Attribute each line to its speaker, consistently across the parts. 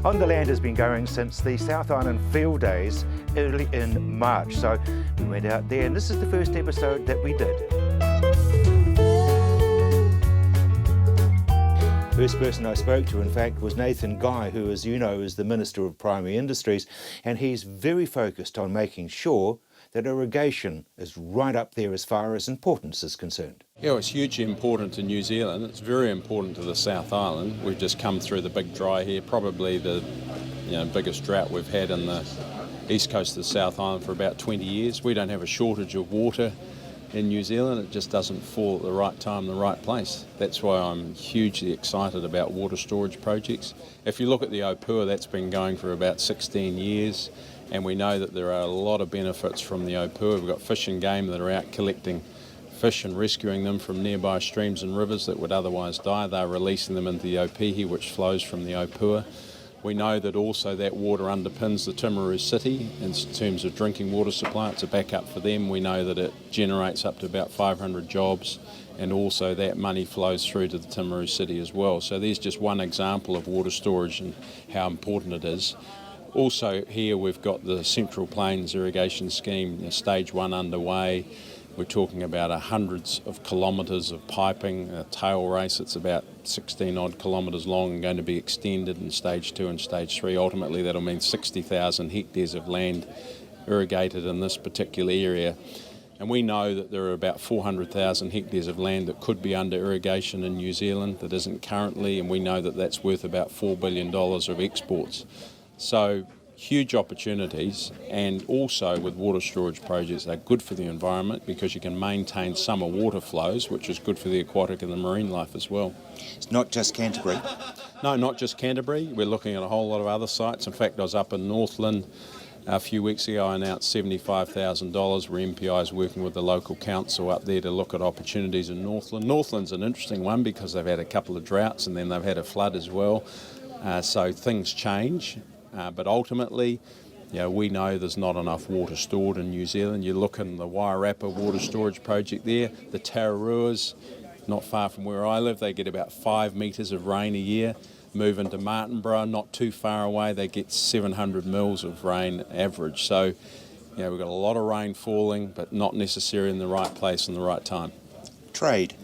Speaker 1: On the Land has been going since the South Island field days early in March. So we went out there and this is the first episode that we did. First person I spoke to, in fact, was Nathan Guy, who, as you know, is the Minister of Primary Industries, and he's very focused on making sure that irrigation is right up there as far as importance is concerned.
Speaker 2: Yeah, well, it's hugely important to New Zealand. It's very important to the South Island. We've just come through the big dry here, probably the biggest drought we've had in the east coast of the South Island for about 20 years. We don't have a shortage of water in New Zealand. It just doesn't fall at the right time, the right place. That's why I'm hugely excited about water storage projects. If you look at the Opua, that's been going for about 16 years, and we know that there are a lot of benefits from the Opua. We've got fish and game that are out collecting fish and rescuing them from nearby streams and rivers that would otherwise die. They're releasing them into the Opihi, which flows from the Opua. We know that also that water underpins the Timaru city in terms of drinking water supply. It's a backup for them. We know that it generates up to about 500 jobs, and also that money flows through to the Timaru city as well. So there's just one example of water storage and how important it is. Also here we've got the Central Plains Irrigation Scheme, stage 1 underway. We're talking about hundreds of kilometres of piping, a tail race that's about 16 odd kilometres long and going to be extended in stage 2 and stage 3. Ultimately that'll mean 60,000 hectares of land irrigated in this particular area. And we know that there are about 400,000 hectares of land that could be under irrigation in New Zealand that isn't currently, and we know that that's worth about $4 billion of exports. So huge opportunities, and also with water storage projects, they're good for the environment because you can maintain summer water flows, which is good for the aquatic and the marine life as well.
Speaker 1: It's not just Canterbury?
Speaker 2: No, not just Canterbury. We're looking at a whole lot of other sites. In fact, I was up in Northland a few weeks ago. I announced $75,000 where MPI is working with the local council up there to look at opportunities in Northland. Northland's an interesting one because they've had a couple of droughts and then they've had a flood as well. So things change. But ultimately, we know there's not enough water stored in New Zealand. You look in the Wairarapa water storage project there, the Tararuas, not far from where I live, they get about 5 metres of rain a year. Move into Martinborough, not too far away, they get 700 mils of rain average. So, we've got a lot of rain falling, but not necessarily in the right place and the right time.
Speaker 1: Trade.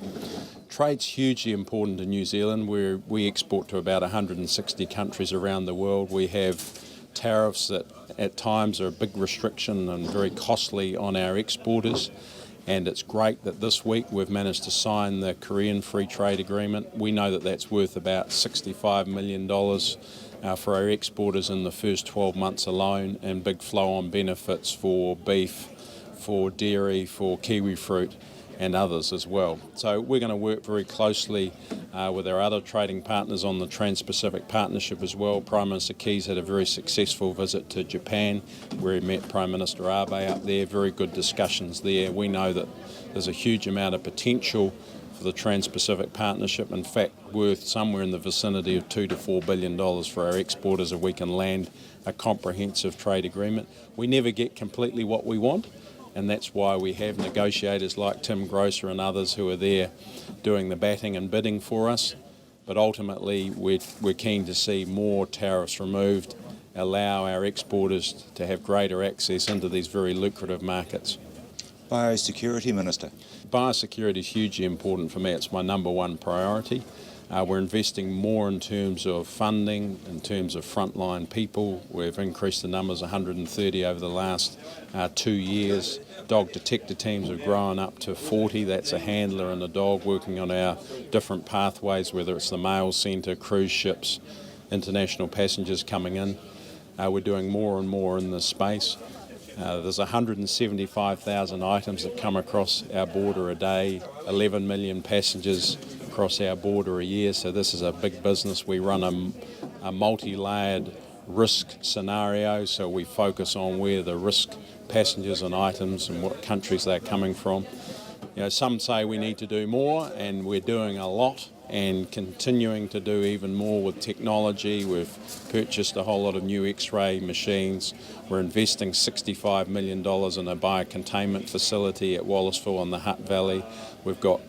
Speaker 2: Trade's hugely important in New Zealand. We export to about 160 countries around the world. We have tariffs that at times are a big restriction and very costly on our exporters. And it's great that this week we've managed to sign the Korean Free Trade Agreement. We know that that's worth about $65 million for our exporters in the first 12 months alone, and big flow-on benefits for beef, for dairy, for kiwi fruit, and others as well. So we're going to work very closely with our other trading partners on the Trans-Pacific Partnership as well. Prime Minister Keys had a very successful visit to Japan where he met Prime Minister Abe up there. Very good discussions there. We know that there's a huge amount of potential for the Trans-Pacific Partnership, in fact worth somewhere in the vicinity of $2 to $4 billion for our exporters if we can land a comprehensive trade agreement. We never get completely what we want, and that's why we have negotiators like Tim Grosser and others who are there doing the batting and bidding for us. But ultimately, we're keen to see more tariffs removed, allow our exporters to have greater access into these very lucrative markets.
Speaker 1: Biosecurity Minister.
Speaker 2: Biosecurity is hugely important for me. It's my number one priority. We're investing more in terms of funding, in terms of frontline people. We've increased the numbers 130 over the last 2 years. Dog detector teams have grown up to 40. That's a handler and a dog working on our different pathways, whether it's the mail centre, cruise ships, international passengers coming in. We're doing more and more in this space. There's 175,000 items that come across our border a day, 11 million passengers across our border a year, so this is a big business. We run a multi-layered risk scenario, so we focus on where the risk passengers and items and what countries they're coming from. Some say we need to do more, and we're doing a lot and continuing to do even more with technology. We've purchased a whole lot of new X-ray machines. We're investing $65 million in a biocontainment facility at Wallaceville in the Hutt Valley. We've got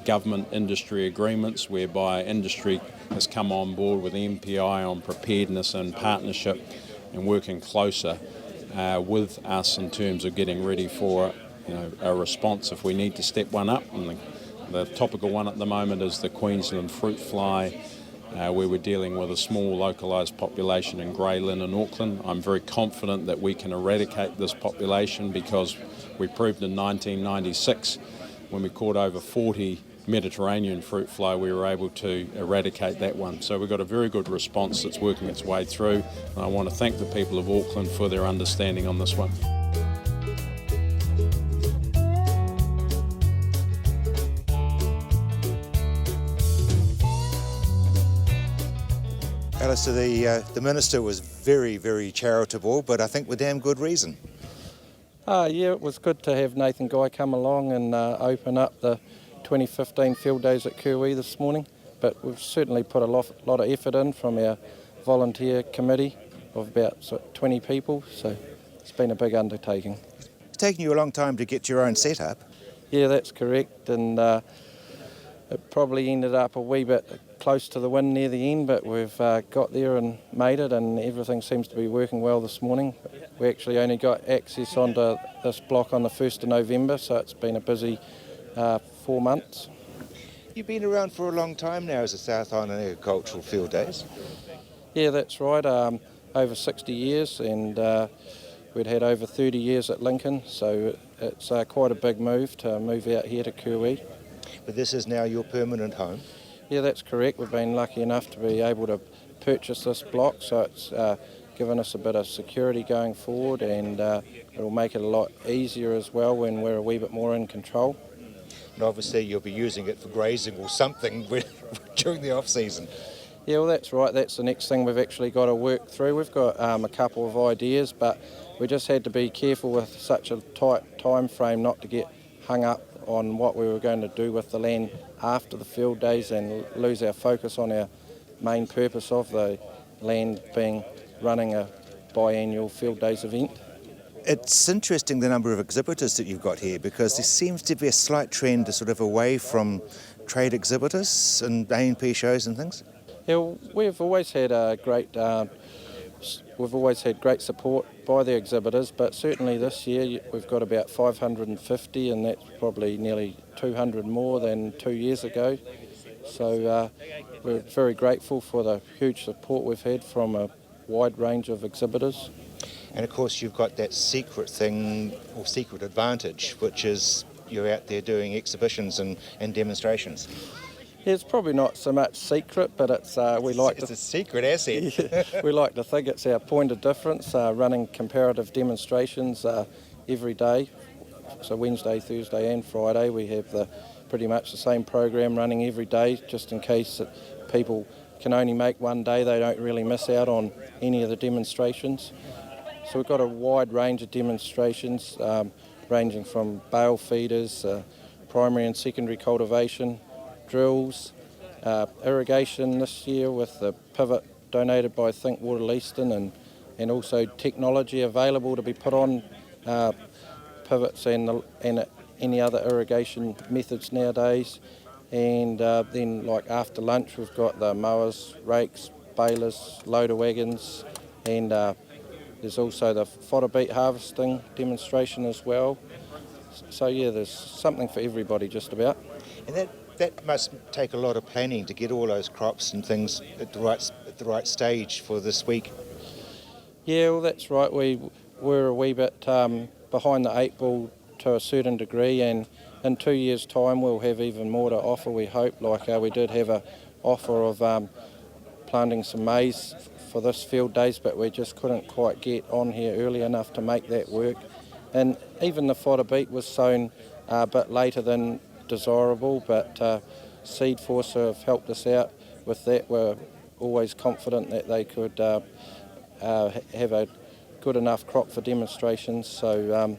Speaker 2: government industry agreements whereby industry has come on board with MPI on preparedness and partnership and working closer with us in terms of getting ready for a response if we need to step one up. And the topical one at the moment is the Queensland fruit fly, where we're dealing with a small localised population in grey lynn in Auckland. I'm very confident that we can eradicate this population because we proved in 1996 when we caught over 40 Mediterranean fruit fly, we were able to eradicate that one. So we've got a very good response that's working its way through, and I want to thank the people of Auckland for their understanding on this one.
Speaker 1: Alistair, the Minister was very, very charitable, but I think with damn good reason.
Speaker 3: Yeah, it was good to have Nathan Guy come along and open up the 2015 field days at Kirwee this morning, but we've certainly put a lot of effort in from our volunteer committee of about 20 people, so it's been a big undertaking.
Speaker 1: It's taken you a long time to get your own setup.
Speaker 3: Yeah, that's correct, and it probably ended up a wee bit close to the wind near the end, but we've got there and made it, and everything seems to be working well this morning. We actually only got access onto this block on the 1st of November, so it's been a busy 4 months.
Speaker 1: You've been around for a long time now as a South Island Agricultural Field Days.
Speaker 3: Yeah, that's right, over 60 years, and we'd had over 30 years at Lincoln, so it's quite a big move to move out here to Kirwee.
Speaker 1: But this is now your permanent home.
Speaker 3: Yeah, that's correct. We've been lucky enough to be able to purchase this block, so it's given us a bit of security going forward, and it'll make it a lot easier as well when we're a wee bit more in control.
Speaker 1: And obviously you'll be using it for grazing or something during the off-season.
Speaker 3: Yeah, well, that's right. That's the next thing we've actually got to work through. We've got a couple of ideas, but we just had to be careful with such a tight time frame not to get hung up on what we were going to do with the land after the field days and lose our focus on our main purpose of the land being running a biannual field days event.
Speaker 1: It's interesting the number of exhibitors that you've got here, because there seems to be a slight trend to sort of away from trade exhibitors and A&P shows and things.
Speaker 3: Yeah, well, we've always had great support by the exhibitors, but certainly this year we've got about 550, and that's probably nearly 200 more than 2 years ago. So we're very grateful for the huge support we've had from a wide range of exhibitors.
Speaker 1: And of course you've got that secret thing, or secret advantage, which is you're out there doing exhibitions and demonstrations.
Speaker 3: Yeah, it's probably not so much secret, but it's
Speaker 1: It's a secret asset.
Speaker 3: we like to think it's our point of difference, running comparative demonstrations every day. So Wednesday, Thursday and Friday we have pretty much the same program running every day, just in case that people can only make one day, they don't really miss out on any of the demonstrations. So we've got a wide range of demonstrations, ranging from bale feeders, primary and secondary cultivation, drills, irrigation this year with the pivot donated by Think Water Leaston, and also technology available to be put on pivots and any other irrigation methods nowadays. And then, like after lunch, we've got the mowers, rakes, balers, loader wagons, and there's also the fodder beet harvesting demonstration as well. So yeah, there's something for everybody just about.
Speaker 1: And that must take a lot of planning to get all those crops and things at the right stage for this week.
Speaker 3: Yeah, well that's right. We're a wee bit behind the 8 ball to a certain degree, and in 2 years' time we'll have even more to offer, we hope. Like we did have an offer of planting some maize for this field days, but we just couldn't quite get on here early enough to make that work. And even the fodder beet was sown a bit later than desirable, but Seed Force have helped us out with that. We're always confident that they could have a good enough crop for demonstrations, so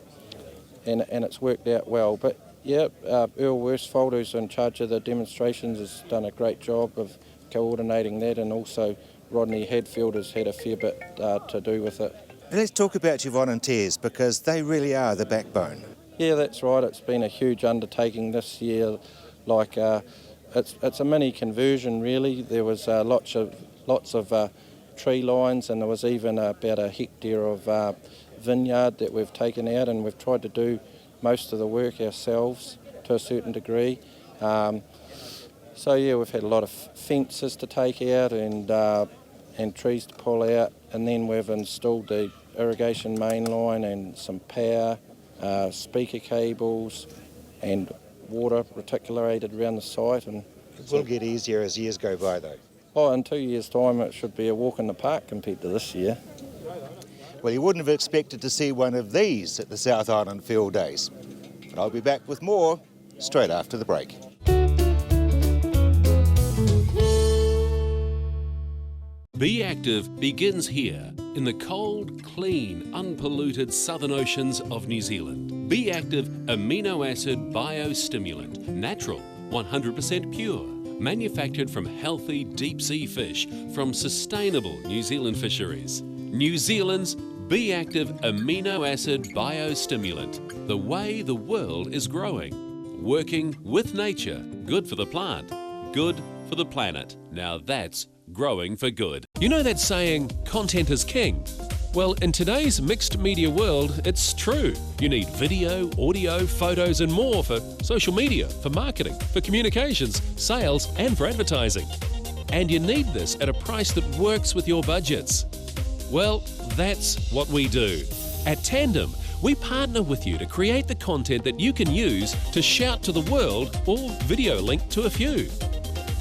Speaker 3: and it's worked out well. But yeah, Earl Worsfold, who's in charge of the demonstrations, has done a great job of coordinating that, and also Rodney Hadfield has had a fair bit to do with it.
Speaker 1: Let's talk about your volunteers, because they really are the backbone.
Speaker 3: Yeah, that's right. It's been a huge undertaking this year. Like it's a mini conversion really. There was lots of tree lines, and there was even about a hectare of vineyard that we've taken out, and we've tried to do most of the work ourselves to a certain degree. So yeah, we've had a lot of fences to take out and trees to pull out, and then we've installed the irrigation main line and some power, speaker cables and water reticulated around the site. And
Speaker 1: It will get easier as years go by though.
Speaker 3: oh, in 2 years' time it should be a walk in the park compared to this year.
Speaker 1: Well, you wouldn't have expected to see one of these at the South Island Field Days. But I'll be back with more straight after the break.
Speaker 4: Be Active begins here in the cold, clean, unpolluted southern oceans of New Zealand. Be Active amino acid biostimulant, natural, 100% pure, manufactured from healthy deep sea fish from sustainable New Zealand fisheries. New Zealand's Be Active amino acid biostimulant, the way the world is growing. Working with nature, good for the plant, good for the planet. Now that's growing for good. You know that saying, content is king? Well, in today's mixed media world, it's true. You need video, audio, photos and more for social media, for marketing, for communications, sales and for advertising. And you need this at a price that works with your budgets. Well, that's what we do. At Tandem, we partner with you to create the content that you can use to shout to the world or video link to a few.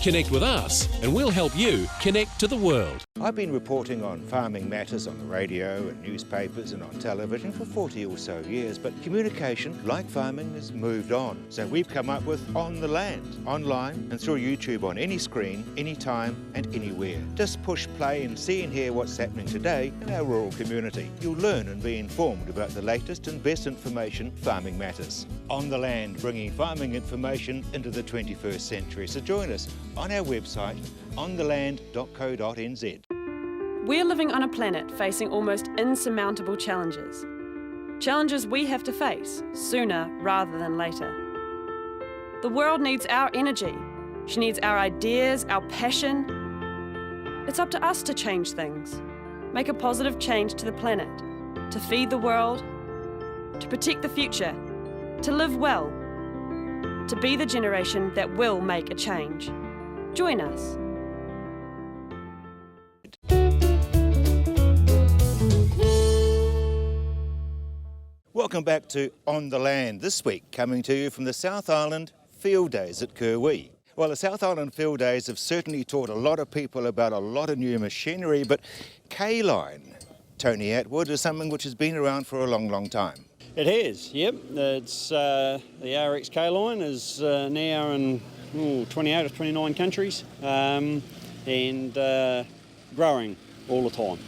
Speaker 4: Connect with us and we'll help you connect to the world.
Speaker 1: I've been reporting on farming matters on the radio and newspapers and on television for 40 or so years, but communication, like farming, has moved on. So we've come up with On the Land, online and through YouTube on any screen, anytime and anywhere. Just push play and see and hear what's happening today in our rural community. You'll learn and be informed about the latest and best information farming matters. On the Land, bringing farming information into the 21st century. So join us on our website, ontheland.co.nz.
Speaker 5: We're living on a planet facing almost insurmountable challenges. Challenges we have to face sooner rather than later. The world needs our energy. She needs our ideas, our passion. It's up to us to change things, make a positive change to the planet, to feed the world, to protect the future, to live well, to be the generation that will make a change. Join us.
Speaker 1: Welcome back to On the Land, this week coming to you from the South Island Field Days at Kirwee. Well, the South Island Field Days have certainly taught a lot of people about a lot of new machinery, but K-line, Tony Atwood, is something which has been around for a long, long time.
Speaker 6: It has, yep. It's the RXK line is now in 28 or 29 countries and growing all the time.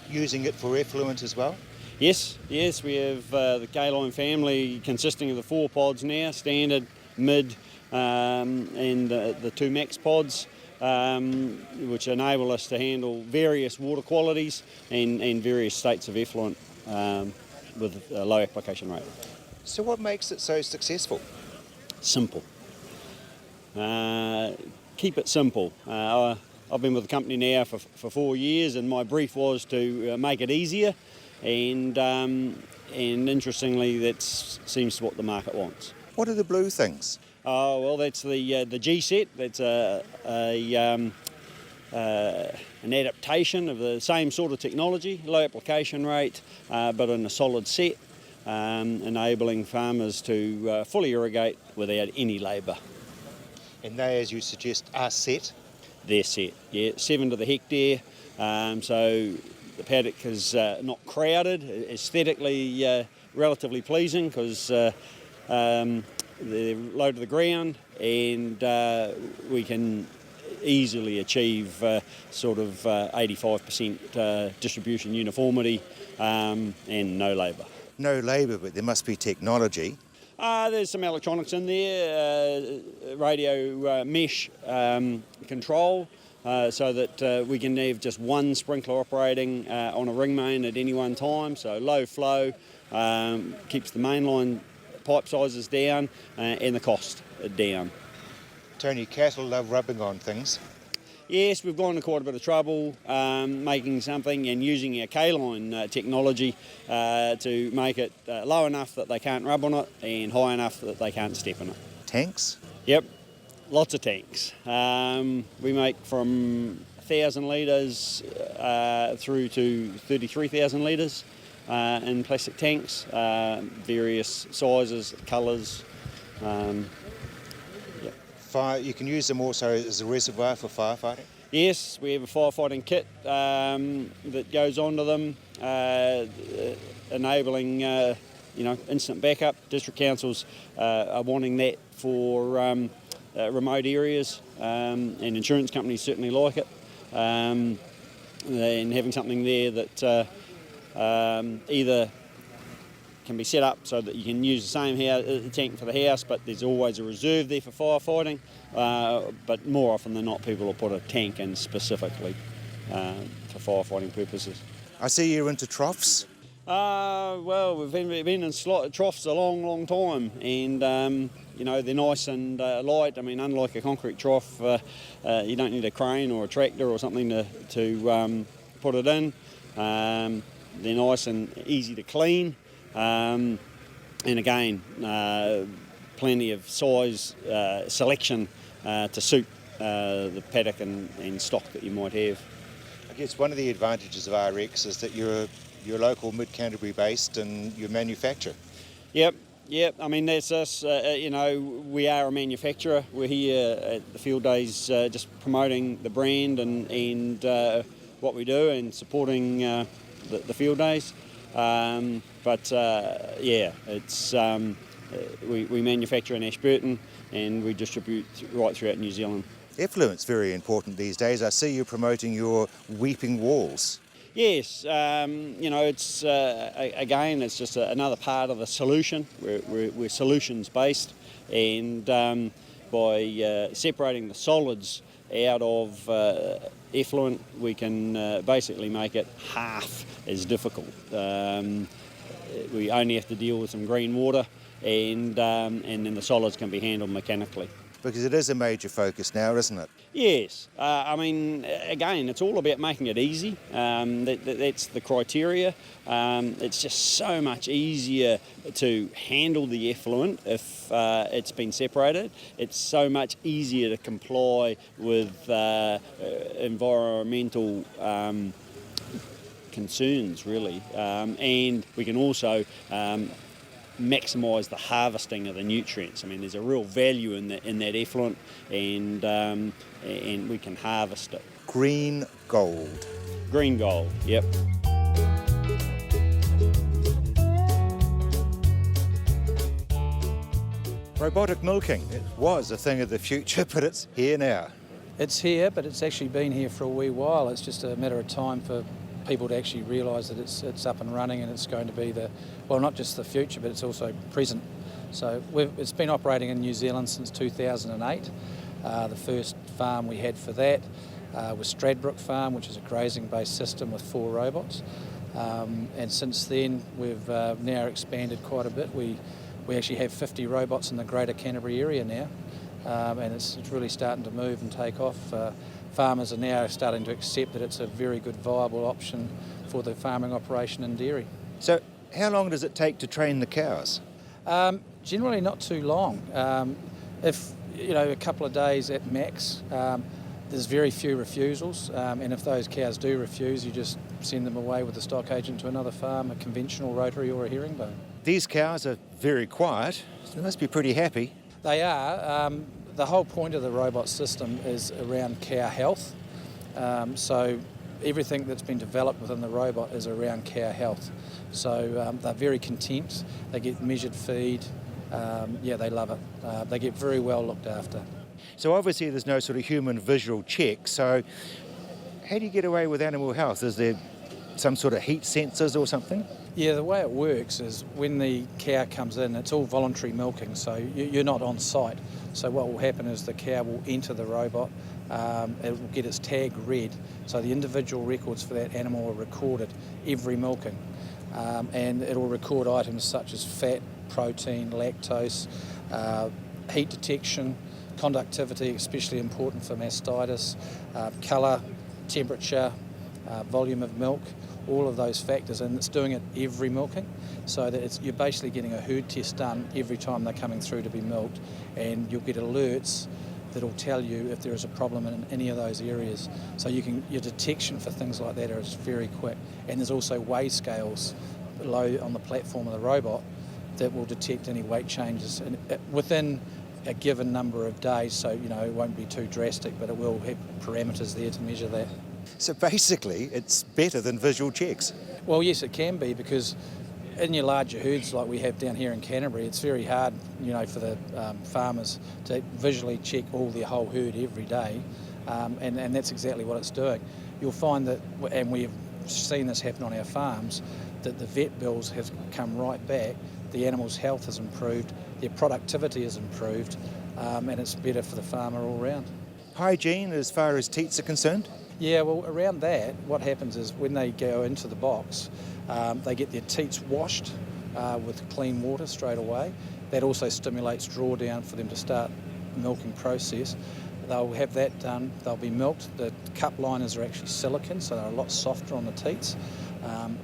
Speaker 1: Using it for effluent as well?
Speaker 6: Yes, we have the K-line family consisting of the 4 pods now, standard, mid and the 2 max pods, which enable us to handle various water qualities and various states of effluent with a low application rate.
Speaker 1: So what makes it so successful?
Speaker 6: Simple. Keep it simple. I've been with the company now for 4 years, and my brief was to make it easier, and interestingly, that seems what the market wants.
Speaker 1: What are the blue things?
Speaker 6: Oh well, that's the G set. That's an adaptation of the same sort of technology, low application rate, but in a solid set, enabling farmers to fully irrigate without any labour.
Speaker 1: And they, as you suggest, are set?
Speaker 6: They're set, yeah, 7 to the hectare, so the paddock is not crowded, aesthetically relatively pleasing because they're low to the ground, and we can easily achieve sort of 85% distribution uniformity and no labour.
Speaker 1: No labour, but there must be technology.
Speaker 6: There's some electronics in there, radio mesh control, so that we can have just one sprinkler operating on a ring main at any one time, so low flow, keeps the mainline pipe sizes down and the cost down.
Speaker 1: Tony, cattle love rubbing on things.
Speaker 6: Yes, we've gone to quite a bit of trouble making something and using our K-line technology to make it low enough that they can't rub on it and high enough that they can't step in it.
Speaker 1: Tanks?
Speaker 6: Yep, lots of tanks. We make from 1,000 litres through to 33,000 litres in plastic tanks, various sizes, colours.
Speaker 1: Fire, you can use them also as a reservoir for firefighting?
Speaker 6: Yes, we have a firefighting kit that goes onto them, enabling instant backup. District councils are wanting that for remote areas, and insurance companies certainly like it. And having something there that either can be set up so that you can use the same tank for the house, but there's always a reserve there for firefighting. But more often than not, people will put a tank in specifically for firefighting purposes.
Speaker 1: I see you're into troughs.
Speaker 6: Well, we've been in troughs a long time, and they're nice and light. I mean, unlike a concrete trough, you don't need a crane or a tractor or something to put it in. They're nice and easy to clean. And again, plenty of size selection to suit the paddock and stock that you might have.
Speaker 1: I guess one of the advantages of RX is that you're local, mid-Canterbury based, and you manufacture.
Speaker 6: Yep. I mean, that's us. We are a manufacturer. We're here at the field days just promoting the brand and what we do and supporting the field days. It's we manufacture in Ashburton and we distribute right throughout New Zealand.
Speaker 1: Effluent's very important these days. I see you promoting your weeping walls.
Speaker 6: Yes, it's again, it's just another part of the solution. We're solutions based, and by separating the solids out of effluent, we can basically make it half as difficult. We only have to deal with some green water, and then the solids can be handled mechanically.
Speaker 1: Because it is a major focus now, isn't it?
Speaker 6: Yes. I mean, again, it's all about making it easy. That's the criteria. It's just so much easier to handle the effluent if it's been separated. It's so much easier to comply with environmental concerns, really. And we can also maximise the harvesting of the nutrients. I mean, there's a real value in that effluent, and we can harvest it.
Speaker 1: Green gold.
Speaker 6: Green gold, yep.
Speaker 1: Robotic milking. It was a thing of the future, but it's here now.
Speaker 7: It's here, but it's actually been here for a wee while. It's just a matter of time for people to actually realise that it's up and running, and it's going to be not just the future, but it's also present. So it's been operating in New Zealand since 2008. The first farm we had for that was Stradbrook Farm, which is a grazing-based system with 4 robots. And since then, we've now expanded quite a bit. We actually have 50 robots in the Greater Canterbury area now, and it's really starting to move and take off. Farmers are now starting to accept that it's a very good, viable option for the farming operation and dairy.
Speaker 1: So how long does it take to train the cows?
Speaker 7: Generally not too long. If a couple of days at max. There's very few refusals, and if those cows do refuse, you just send them away with the stock agent to another farm, a conventional rotary or a herringbone.
Speaker 1: These cows are very quiet, so they must be pretty happy.
Speaker 7: They are. The whole point of the robot system is around cow health. So everything that's been developed within the robot is around cow health. So they're very content. They get measured feed. They love it. They get very well looked after.
Speaker 1: So obviously there's no sort of human visual check. So how do you get away with animal health? Is there some sort of heat sensors or something?
Speaker 7: Yeah, the way it works is when the cow comes in, it's all voluntary milking, so you're not on site. So what will happen is the cow will enter the robot, it will get its tag read, so the individual records for that animal are recorded every milking. And it will record items such as fat, protein, lactose, heat detection, conductivity, especially important for mastitis, colour, temperature, volume of milk, all of those factors, and it's doing it every milking, so that you're basically getting a herd test done every time they're coming through to be milked, and you'll get alerts that'll tell you if there is a problem in any of those areas. So your detection for things like that is very quick, and there's also weigh scales below on the platform of the robot that will detect any weight changes within a given number of days, so it won't be too drastic, but it will have parameters there to measure that.
Speaker 1: So basically, it's better than visual checks.
Speaker 7: Well, yes, it can be, because in your larger herds like we have down here in Canterbury, it's very hard, for the farmers to visually check all their whole herd every day, and that's exactly what it's doing. You'll find that, and we've seen this happen on our farms, that the vet bills have come right back, the animals' health has improved, their productivity has improved, and it's better for the farmer all round.
Speaker 1: Hygiene as far as teats are concerned?
Speaker 7: Yeah, well, around that, what happens is when they go into the box, they get their teats washed with clean water straight away. That also stimulates drawdown for them to start the milking process. They'll have that done, they'll be milked. The cup liners are actually silicone, so they're a lot softer on the teats.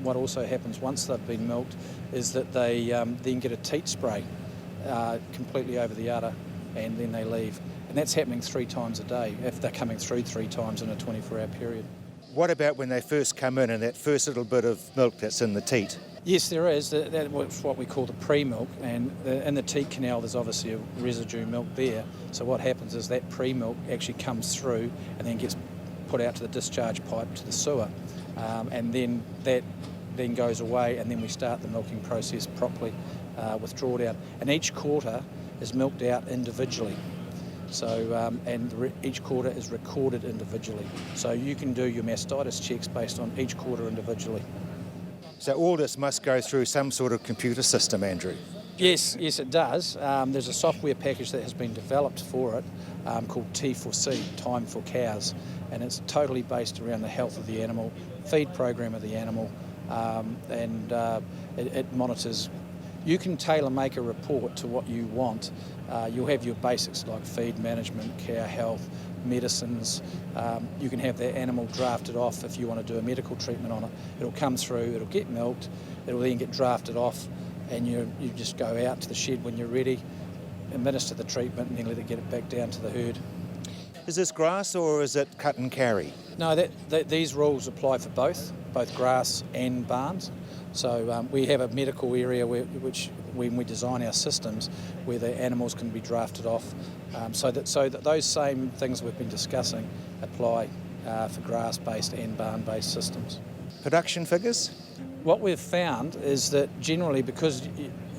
Speaker 7: What also happens once they've been milked is that they then get a teat spray completely over the udder, and then they leave. And that's happening 3 times a day, if they're coming through 3 times in a 24-hour period.
Speaker 1: What about when they first come in and that first little bit of milk that's in the teat?
Speaker 7: Yes, there is. That's what we call the pre-milk, and in the teat canal there's obviously a residue milk there. So what happens is that pre-milk actually comes through and then gets put out to the discharge pipe to the sewer, and then that then goes away, and then we start the milking process properly with drawdown. And each quarter is milked out individually. So, each quarter is recorded individually. So you can do your mastitis checks based on each quarter individually.
Speaker 1: So all this must go through some sort of computer system, Andrew?
Speaker 7: Yes, it does. There's a software package that has been developed for it called T4C, Time for Cows, and it's totally based around the health of the animal, feed program of the animal, and it monitors. You can tailor-make a report to what you want. You'll have your basics like feed management, cow health, medicines. You can have that animal drafted off if you want to do a medical treatment on it. It'll come through, it'll get milked, it'll then get drafted off, and you just go out to the shed when you're ready, administer the treatment, and then let it get it back down to the herd.
Speaker 1: Is this grass or is it cut and carry?
Speaker 7: No, these rules apply for both grass and barns. So we have a medical area which when we design our systems, where the animals can be drafted off, so that those same things we've been discussing apply for grass-based and barn-based systems.
Speaker 1: Production figures?
Speaker 7: What we've found is that generally, because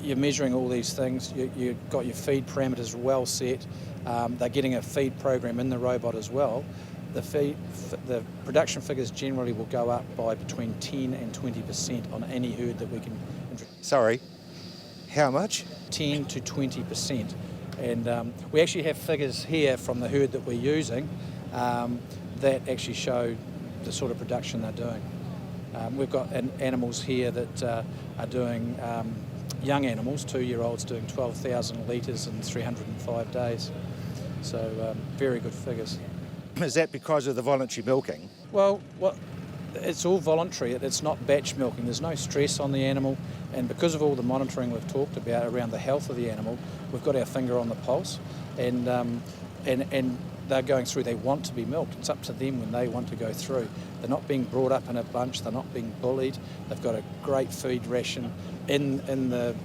Speaker 7: you're measuring all these things, you've got your feed parameters well set, they're getting a feed program in the robot as well. The production figures generally will go up by between 10 and 20% on any herd that we can.
Speaker 1: Sorry, how much?
Speaker 7: 10 to 20%. And we actually have figures here from the herd that we're using that actually show the sort of production they're doing. We've got animals here that are doing, young animals, 2-year-olds doing 12,000 litres in 305 days. So very good figures.
Speaker 1: Is that because of the voluntary milking?
Speaker 7: Well, it's all voluntary. It's not batch milking. There's no stress on the animal, and because of all the monitoring we've talked about around the health of the animal, we've got our finger on the pulse, and they're going through. They want to be milked. It's up to them when they want to go through. They're not being brought up in a bunch. They're not being bullied. They've got a great feed ration in the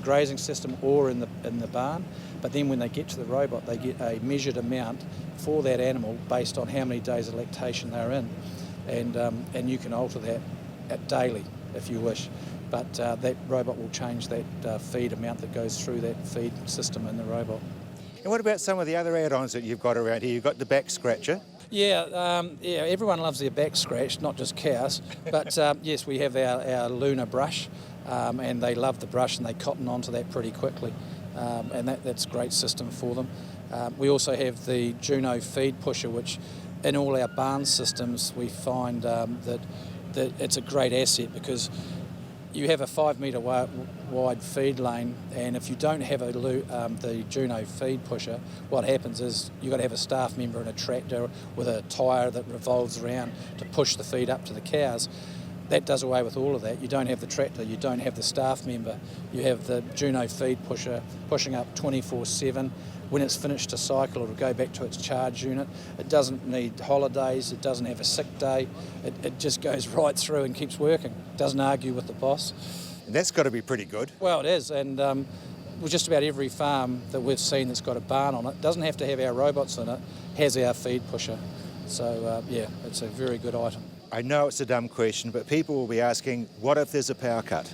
Speaker 7: grazing system or in the barn. But then when they get to the robot, they get a measured amount for that animal based on how many days of lactation they're in, and you can alter that daily if you wish. But that robot will change that feed amount that goes through that feed system in the robot.
Speaker 1: And what about some of the other add-ons that you've got around here? You've got the back scratcher.
Speaker 7: Yeah, everyone loves their back scratched, not just cows. But yes, we have our Luna brush, and they love the brush and they cotton onto that pretty quickly. And that's a great system for them. We also have the Juno feed pusher, which in all our barn systems we find that it's a great asset, because you have a 5 metre wide feed lane, and if you don't have the Juno feed pusher, what happens is you've got to have a staff member in a tractor with a tyre that revolves around to push the feed up to the cows. That does away with all of that. You don't have the tractor, you don't have the staff member. You have the Juno feed pusher pushing up 24/7. When it's finished a cycle, it'll go back to its charge unit. It doesn't need holidays, it doesn't have a sick day. It just goes right through and keeps working. Doesn't argue with the boss.
Speaker 1: And that's got to be pretty good.
Speaker 7: Well, it is, and well, just about every farm that we've seen that's got a barn on it, doesn't have to have our robots in it, has our feed pusher. So, yeah, it's a very good item.
Speaker 1: I know it's a dumb question, but people will be asking, what if there's a power cut?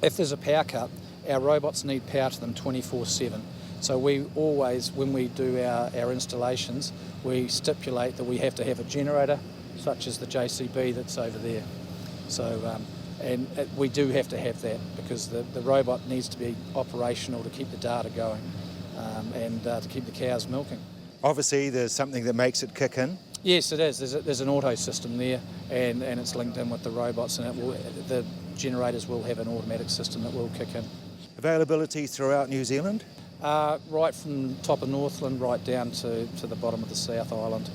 Speaker 7: If there's a power cut, our robots need power to them 24/7. So we always, when we do our installations, we stipulate that we have to have a generator, such as the JCB that's over there. So, we do have to have that because the robot needs to be operational to keep the data going and to keep the cows milking.
Speaker 1: Obviously, there's something that makes it kick in.
Speaker 7: Yes, it is. There's an auto system there, and it's linked in with the robots, and the generators will have an automatic system that will kick in.
Speaker 1: Availability throughout New Zealand?
Speaker 7: Right from top of Northland right down to the bottom of the South Island.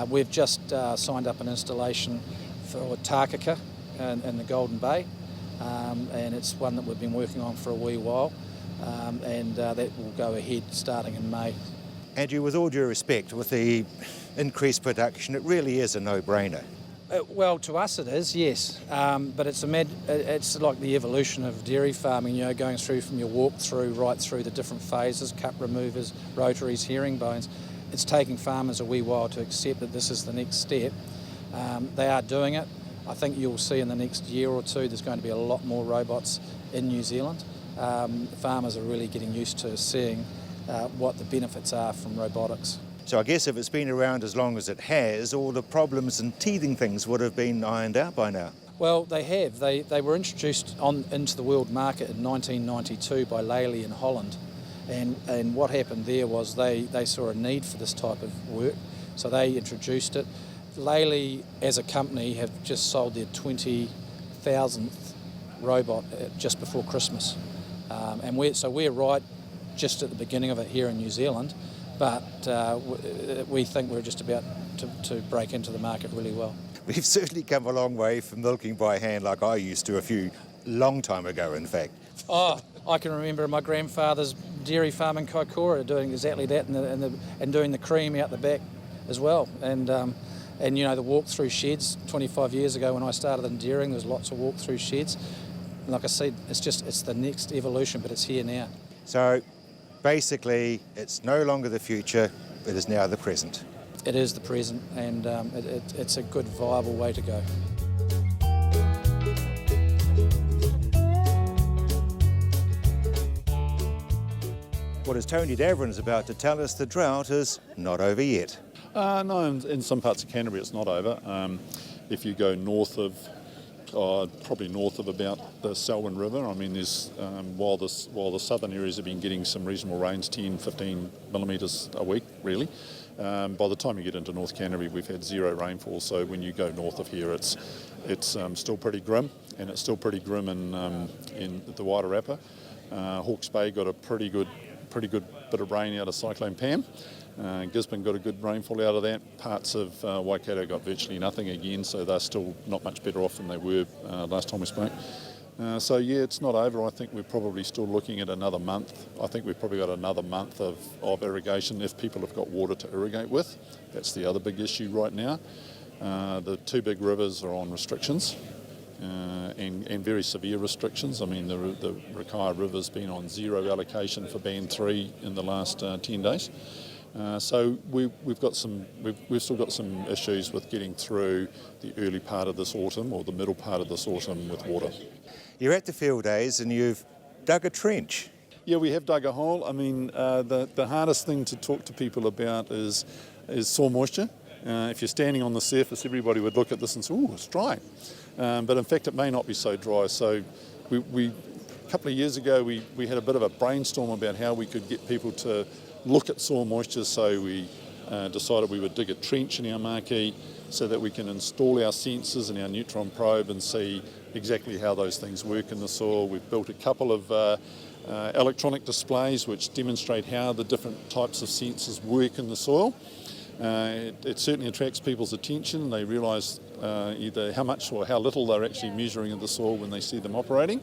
Speaker 7: We've just signed up an installation for Tākaka in the Golden Bay, and it's one that we've been working on for a wee while, and that will go ahead starting in May.
Speaker 1: Andrew, with all due respect, with the increased production, it really is a no-brainer.
Speaker 7: Well, to us it is, yes, but it's like the evolution of dairy farming, you know, going through from your walk-through right through the different phases, cup removers, rotaries, herringbones. It's taking farmers a wee while to accept that this is the next step. They are doing it. I think you'll see in the next year or two there's going to be a lot more robots in New Zealand. Farmers are really getting used to seeing what the benefits are from robotics.
Speaker 1: So I guess if it's been around as long as it has, all the problems and teething things would have been ironed out by now.
Speaker 7: Well, they have. They were introduced into the world market in 1992 by Lely in Holland. And what happened there was they saw a need for this type of work, so they introduced it. Lely, as a company, have just sold their 20,000th robot just before Christmas. And we're right just at the beginning of it here in New Zealand, but we think we're just about to break into the market really well.
Speaker 1: We've certainly come a long way from milking by hand like I used to long time ago, in fact.
Speaker 7: Oh, I can remember my grandfather's dairy farm in Kaikoura doing exactly that and doing the cream out the back as well. And you know, the walk-through sheds 25 years ago when I started in dairying, there was lots of walk-through sheds. Like I said, it's the next evolution, but it's here now.
Speaker 1: So basically, it's no longer the future, it is now the present.
Speaker 7: It is the present, and it's a good, viable way to go.
Speaker 1: What as Tony Davern is about to tell us, the drought is not over yet.
Speaker 8: No, in some parts of Canterbury it's not over. If you go north of, probably north of about the Selwyn River, I mean, there's while the southern areas have been getting some reasonable rains, 10, 15 millimetres a week, really. By the time you get into North Canterbury, we've had zero rainfall. So when you go north of here, it's still pretty grim, and it's still pretty grim in the Wairarapa. Hawke's Bay got a pretty good bit of rain out of Cyclone Pam. Gisborne got a good rainfall out of that. Parts of Waikato got virtually nothing again, so they're still not much better off than they were last time we spoke. So yeah, it's not over. I think we're probably still looking at another month. I think we've probably got another month of irrigation if people have got water to irrigate with. That's the other big issue right now. The two big rivers are on restrictions. And very severe restrictions. I mean, the Rakaia River's been on zero allocation for Band 3 in the last 10 days. So we've still got some issues with getting through the early part of this autumn or the middle part of this autumn with water.
Speaker 1: You're at the field days and you've dug a trench.
Speaker 8: Yeah, we have dug a hole. I mean, the hardest thing to talk to people about is soil moisture. If you're standing on the surface, everybody would look at this and say, "Oh, it's dry." But in fact, it may not be so dry. So a couple of years ago, we had a bit of a brainstorm about how we could get people to look at soil moisture. So we decided we would dig a trench in our marquee, so that we can install our sensors and our neutron probe and see exactly how those things work in the soil. We've built a couple of electronic displays which demonstrate how the different types of sensors work in the soil. It certainly attracts people's attention. They realise either how much or how little they're actually measuring in the soil when they see them operating.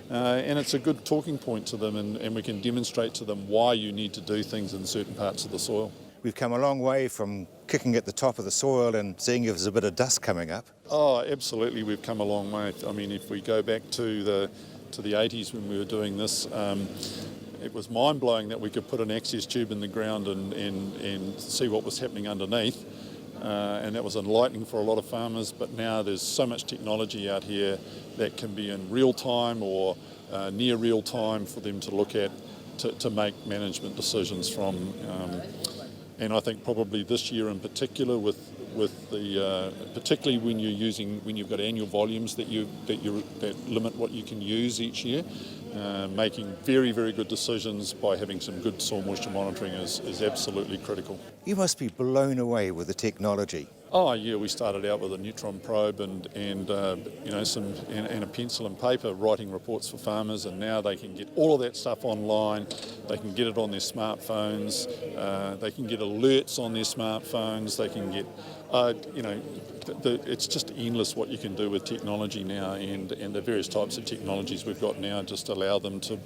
Speaker 8: And it's a good talking point to them, and we can demonstrate to them why you need to do things in certain parts of the soil.
Speaker 1: We've come a long way from kicking at the top of the soil and seeing if there's a bit of dust coming up.
Speaker 8: Oh, absolutely, we've come a long way. I mean, if we go back to the 80s when we were doing this, it was mind-blowing that we could put an access tube in the ground and see what was happening underneath. And that was enlightening for a lot of farmers, but now there's so much technology out here that can be in real time or near real time for them to look at to make management decisions from. And I think probably this year in particular, with the particularly when you've got annual volumes that limit what you can use each year, making very, very good decisions by having some good soil moisture monitoring is absolutely critical.
Speaker 1: You must be blown away with the technology.
Speaker 8: Oh yeah, we started out with a neutron probe and a pencil and paper writing reports for farmers, and now they can get all of that stuff online. They can get it on their smartphones. They can get alerts on their smartphones. They can get, it's just endless what you can do with technology now, and the various types of technologies we've got now just allow them to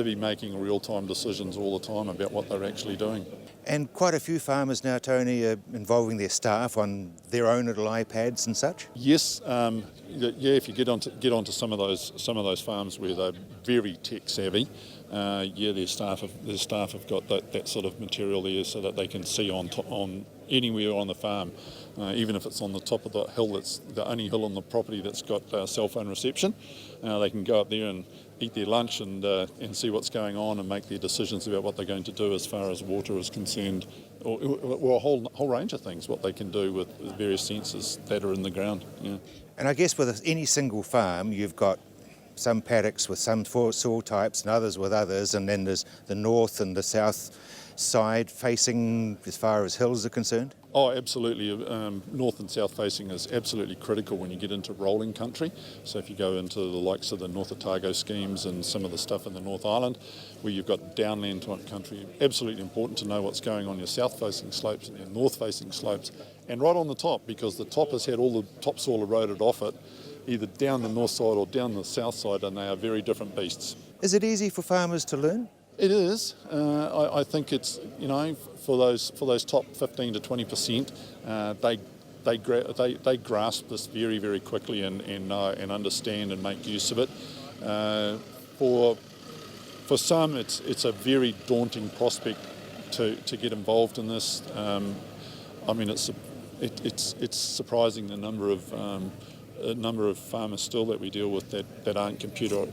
Speaker 8: be making real-time decisions all the time about what they're actually doing.
Speaker 1: And quite a few farmers now, Tony, are involving their staff on their own little iPads and such.
Speaker 8: Yes, if you get onto some of those farms where they're very tech savvy, their staff have got that sort of material there so that they can see on anywhere on the farm, even if it's on the top of the hill. That's the only hill on the property that's got cell phone reception. They can go up there and eat their lunch and see what's going on and make their decisions about what they're going to do as far as water is concerned, or a whole range of things, what they can do with various sensors that are in the ground. Yeah.
Speaker 1: And I guess with any single farm, you've got some paddocks with some soil types and others with others, and then there's the north and the south side facing as far as hills are concerned?
Speaker 8: Oh, absolutely. North and south facing is absolutely critical when you get into rolling country. So if you go into the likes of the North Otago schemes and some of the stuff in the North Island, where you've got downland type country, absolutely important to know what's going on your south facing slopes and your north facing slopes, and right on the top, because the top has had all the topsoil eroded off it, either down the north side or down the south side, and they are very different beasts.
Speaker 1: Is it easy for farmers to learn?
Speaker 8: It is. I think it's, for those top 15 to 20%, they grasp this very, very quickly and understand and make use of it. For some, it's a very daunting prospect to get involved in this. It's surprising the number of farmers still that we deal with that aren't computer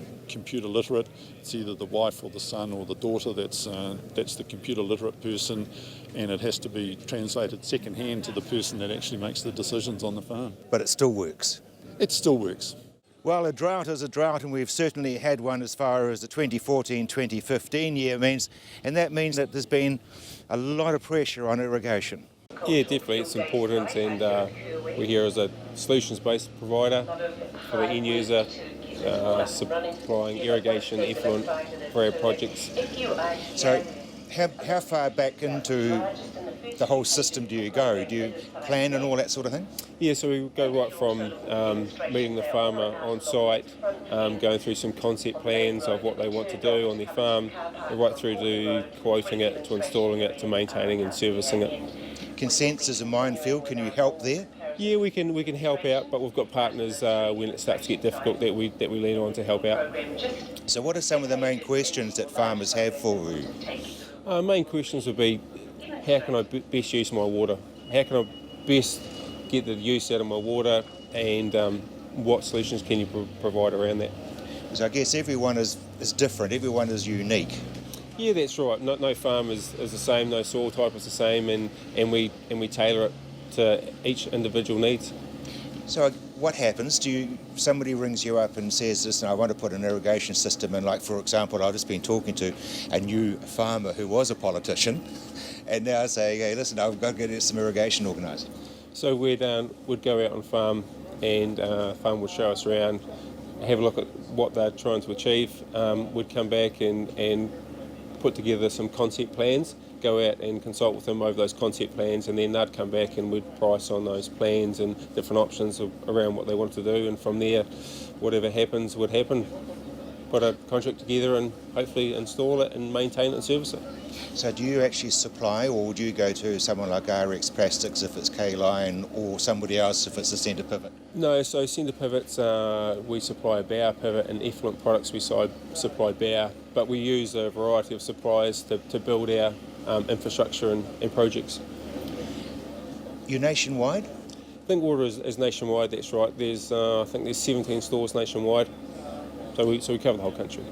Speaker 8: literate. It's either the wife or the son or the daughter that's the computer literate person, and it has to be translated second hand to the person that actually makes the decisions on the farm.
Speaker 1: But it still works?
Speaker 8: It still works.
Speaker 1: Well, a drought is a drought, and we've certainly had one as far as the 2014-2015 year means, and that means that there's been a lot of pressure on irrigation.
Speaker 9: Yeah, definitely, it's important, and we're here as a solutions-based provider for the end user, supplying irrigation effluent for our projects.
Speaker 1: So how far back into the whole system do you go? Do you plan and all that sort of thing?
Speaker 9: Yeah, so we go right from meeting the farmer on site, going through some concept plans of what they want to do on their farm, right through to quoting it, to installing it, to maintaining and servicing it.
Speaker 1: Consents is a minefield. Can you help there?
Speaker 9: Yeah, we can help out, but we've got partners when it starts to get difficult that we lean on to help out.
Speaker 1: So what are some of the main questions that farmers have for you?
Speaker 9: Main questions would be, how can I best use my water? How can I best get the use out of my water, and what solutions can you provide around that?
Speaker 1: So I guess everyone is different, everyone is unique.
Speaker 9: Yeah, that's right. No farm is the same, no soil type is the same, and we tailor it to each individual needs.
Speaker 1: So what happens? Somebody rings you up and says, listen, I want to put an irrigation system in, like, for example, I've just been talking to a new farmer who was a politician and now saying, hey, listen, I've got to get some irrigation organised.
Speaker 9: So we'd go out on farm, and farm would show us around, have a look at what they're trying to achieve. We'd come back and put together some concept plans, go out and consult with them over those concept plans, and then they'd come back and we'd price on those plans and different options around what they wanted to do, and from there, whatever happens would happen. Put a contract together and hopefully install it and maintain it and service it.
Speaker 1: So do you actually supply, or would you go to someone like RX Plastics if it's K-Line, or somebody else if it's a centre pivot?
Speaker 9: No, so centre pivots, we supply a bow pivot, and effluent products we supply bow, but we use a variety of suppliers to build our infrastructure and projects.
Speaker 1: You're nationwide?
Speaker 9: Think Water is nationwide, that's right. There's I think there's 17 stores nationwide, so we cover the whole country.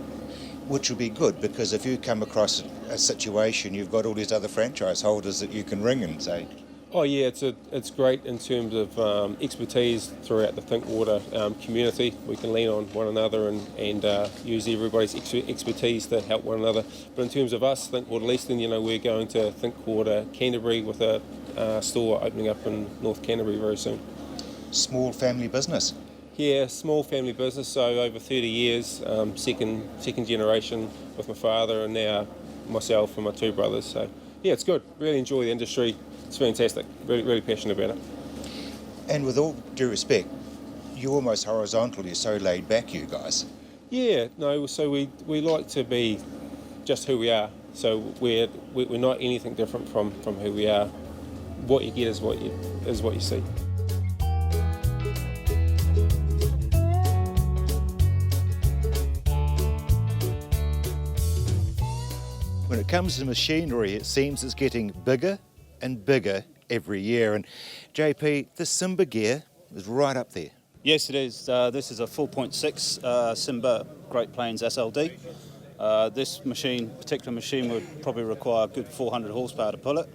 Speaker 1: Which will be good, because if you come across a situation, you've got all these other franchise holders that you can ring and say.
Speaker 9: Oh yeah, it's great in terms of expertise throughout the Think Water community. We can lean on one another and use everybody's expertise to help one another. But in terms of us, Think Water Leaston, we're going to Think Water Canterbury with a store opening up in North Canterbury very soon.
Speaker 1: Small family business?
Speaker 9: Yeah, small family business, so over 30 years, second generation with my father, and now myself and my two brothers. So yeah, it's good. Really enjoy the industry. It's fantastic. Really, really passionate about it.
Speaker 1: And with all due respect, you're almost horizontal. You're so laid back, you guys.
Speaker 9: Yeah, no. So we like to be just who we are. So we're not anything different from who we are. What you get is what you see.
Speaker 1: When it comes to machinery, it seems it's getting bigger and bigger every year. And JP, the Simba gear is right up there.
Speaker 10: Yes, it is. This is a 4.6 Simba Great Plains SLD. This particular machine would probably require a good 400 horsepower to pull it,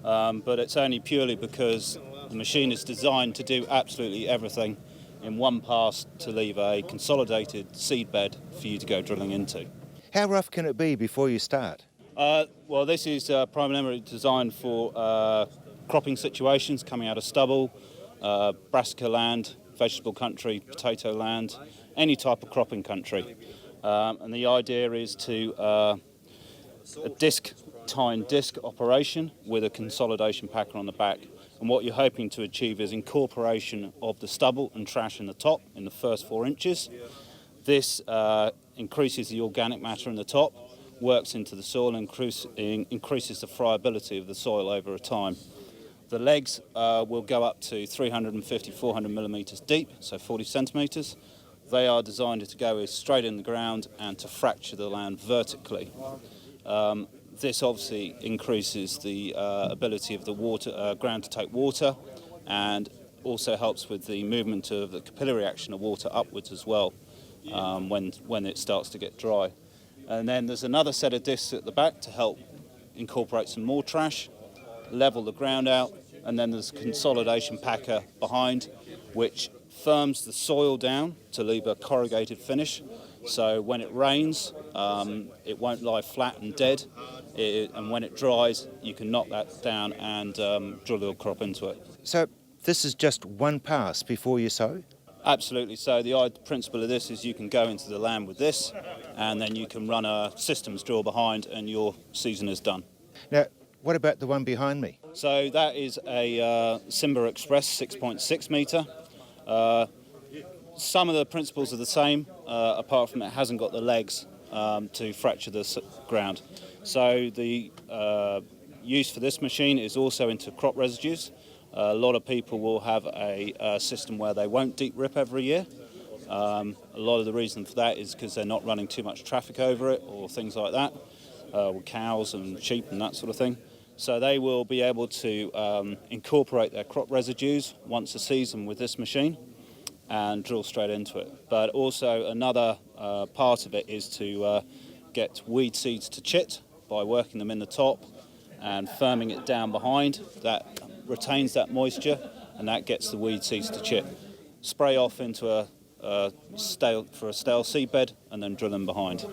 Speaker 10: but it's only purely because the machine is designed to do absolutely everything in one pass to leave a consolidated seed bed for you to go drilling into.
Speaker 1: How rough can it be before you start?
Speaker 10: Well, this is primarily designed for cropping situations, coming out of stubble, brassica land, vegetable country, potato land, any type of cropping country. And the idea is to a tine disc operation with a consolidation packer on the back. And what you're hoping to achieve is incorporation of the stubble and trash in the top in the first 4 inches. This increases the organic matter in the top, works into the soil and increases the friability of the soil over a time. The legs will go up to 350, 400 millimetres deep, so 40 centimetres. They are designed to go straight in the ground and to fracture the land vertically. This obviously increases the ability of the ground to take water, and also helps with the movement of the capillary action of water upwards as well when it starts to get dry. And then there's another set of discs at the back to help incorporate some more trash, level the ground out, and then there's a consolidation packer behind which firms the soil down to leave a corrugated finish. So when it rains, it won't lie flat and dead, and when it dries, you can knock that down and drill your crop into it.
Speaker 1: So this is just one pass before you sow?
Speaker 10: Absolutely. So the principle of this is you can go into the land with this, and then you can run a systems drill behind, and your season is done.
Speaker 1: Now, what about the one behind me?
Speaker 10: So that is a Simba Express 6.6 metre. Some of the principles are the same, apart from it hasn't got the legs to fracture the ground. So the use for this machine is also into crop residues. A lot of people will have a system where they won't deep rip every year. A lot of the reason for that is because they're not running too much traffic over it or things like that, with cows and sheep and that sort of thing. So they will be able to incorporate their crop residues once a season with this machine and drill straight into it. But also another part of it is to get weed seeds to chit by working them in the top and firming it down behind. That retains that moisture, and that gets the weed seeds to chip. Spray off into a stale seed bed, and then drill them behind.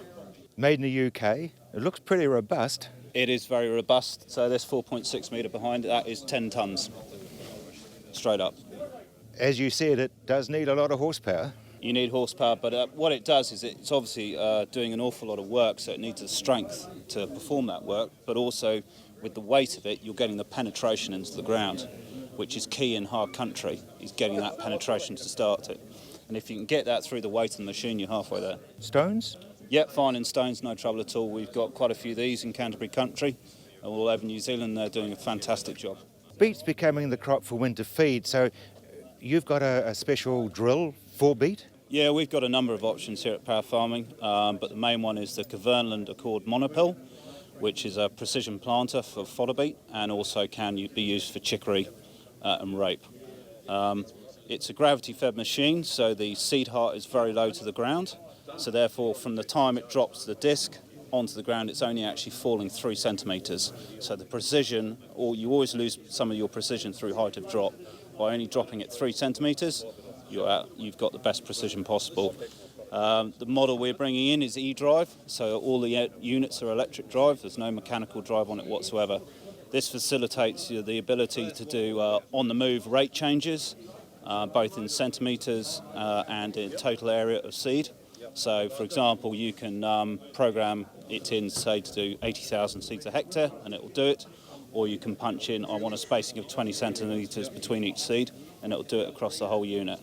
Speaker 1: Made in the UK. It looks pretty robust.
Speaker 10: It is very robust. So this 4.6 metre behind, that is 10 tonnes. straight up.
Speaker 1: As you said, it does need a lot of horsepower.
Speaker 10: You need horsepower, but what it does is it's obviously doing an awful lot of work, so it needs the strength to perform that work, but also with the weight of it, you're getting the penetration into the ground, which is key in hard country, is getting that penetration to start it. And if you can get that through the weight of the machine, you're halfway there.
Speaker 1: Stones?
Speaker 10: Yep, fine in stones, no trouble at all. We've got quite a few of these in Canterbury country, all over New Zealand. They're doing a fantastic job.
Speaker 1: Beet's becoming the crop for winter feed, so you've got a special drill for beet?
Speaker 10: Yeah, we've got a number of options here at Power Farming, but the main one is the Kverneland Accord Monopil, which is a precision planter for fodder beet and also can be used for chicory and rape. It's a gravity-fed machine, so the seed heart is very low to the ground, so therefore from the time it drops the disc onto the ground, it's only actually falling 3 centimetres. So the precision, or you always lose some of your precision through height of drop. By only dropping it 3 centimetres, you've got the best precision possible. The model we're bringing in is e-drive, so all the units are electric drive. There's no mechanical drive on it whatsoever. This facilitates the ability to do on-the-move rate changes, both in centimetres and in total area of seed. So, for example, you can program it in, say, to do 80,000 seeds a hectare, and it will do it. Or you can punch in, I want a spacing of 20 centimetres between each seed, and it will do it across the whole unit.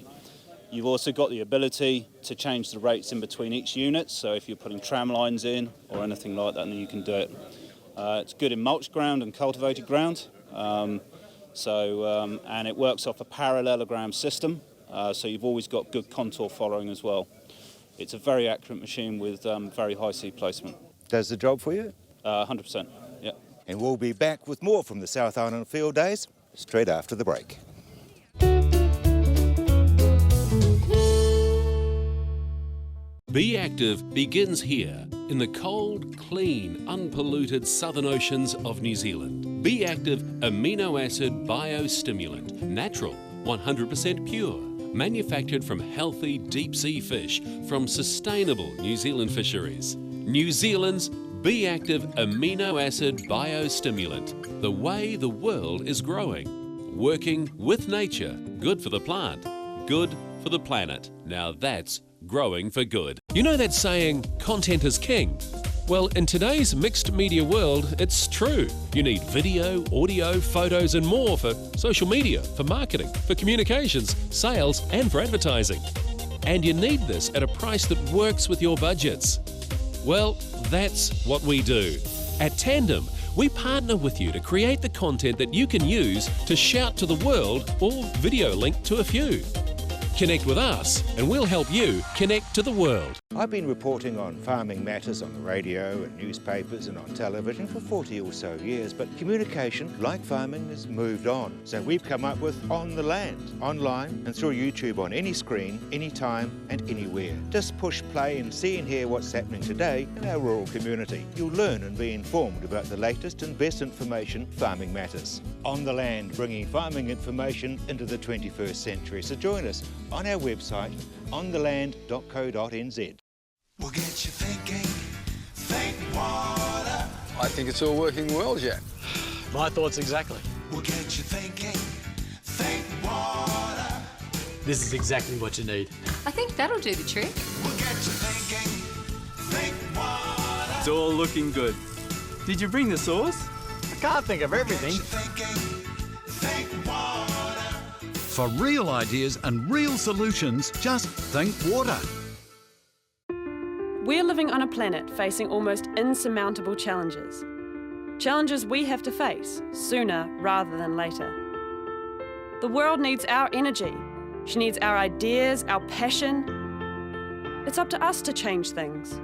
Speaker 10: You've also got the ability to change the rates in between each unit, so if you're putting tram lines in or anything like that, then you can do it. It's good in mulch ground and cultivated ground, and it works off a parallelogram system, so you've always got good contour following as well. It's a very accurate machine with very high seed placement.
Speaker 1: Does the job for you?
Speaker 10: 100%, yeah.
Speaker 1: And we'll be back with more from the South Island Field Days straight after the break.
Speaker 4: Be Active begins here in the cold, clean, unpolluted southern oceans of New Zealand. Be Active amino acid biostimulant, natural, 100% pure, manufactured from healthy deep sea fish from sustainable New Zealand fisheries. New Zealand's Be Active amino acid biostimulant, the way the world is growing. Working with nature, good for the plant, good for the planet. Now that's growing for good. You know that saying, content is king? Well, in today's mixed media world, it's true. You need video, audio, photos and more for social media, for marketing, for communications, sales and for advertising. And you need this at a price that works with your budgets. Well, that's what we do. At Tandem, we partner with you to create the content that you can use to shout to the world or video link to a few. Connect with us and we'll help you connect to the world.
Speaker 1: I've been reporting on farming matters on the radio and newspapers and on television for 40 or so years, but communication, like farming, has moved on. So we've come up with On the Land, online and through YouTube on any screen, anytime and anywhere. Just push play and see and hear what's happening today in our rural community. You'll learn and be informed about the latest and best information farming matters. On the Land, bringing farming information into the 21st century. So join us on our website, ontheland.co.nz.
Speaker 11: We'll get you thinking, think water.
Speaker 12: I think it's all working well, Jack.
Speaker 13: My thoughts exactly.
Speaker 11: We'll get you thinking, think water.
Speaker 13: This is exactly what you need.
Speaker 14: I think that'll do the trick.
Speaker 11: We'll get you thinking, think water.
Speaker 13: It's all looking good. Did you bring the sauce? I can't think of everything.
Speaker 11: We'll get you thinking, think water.
Speaker 15: For real ideas and real solutions, just think water.
Speaker 5: We're living on a planet facing almost insurmountable challenges. Challenges we have to face sooner rather than later. The world needs our energy. She needs our ideas, our passion. It's up to us to change things,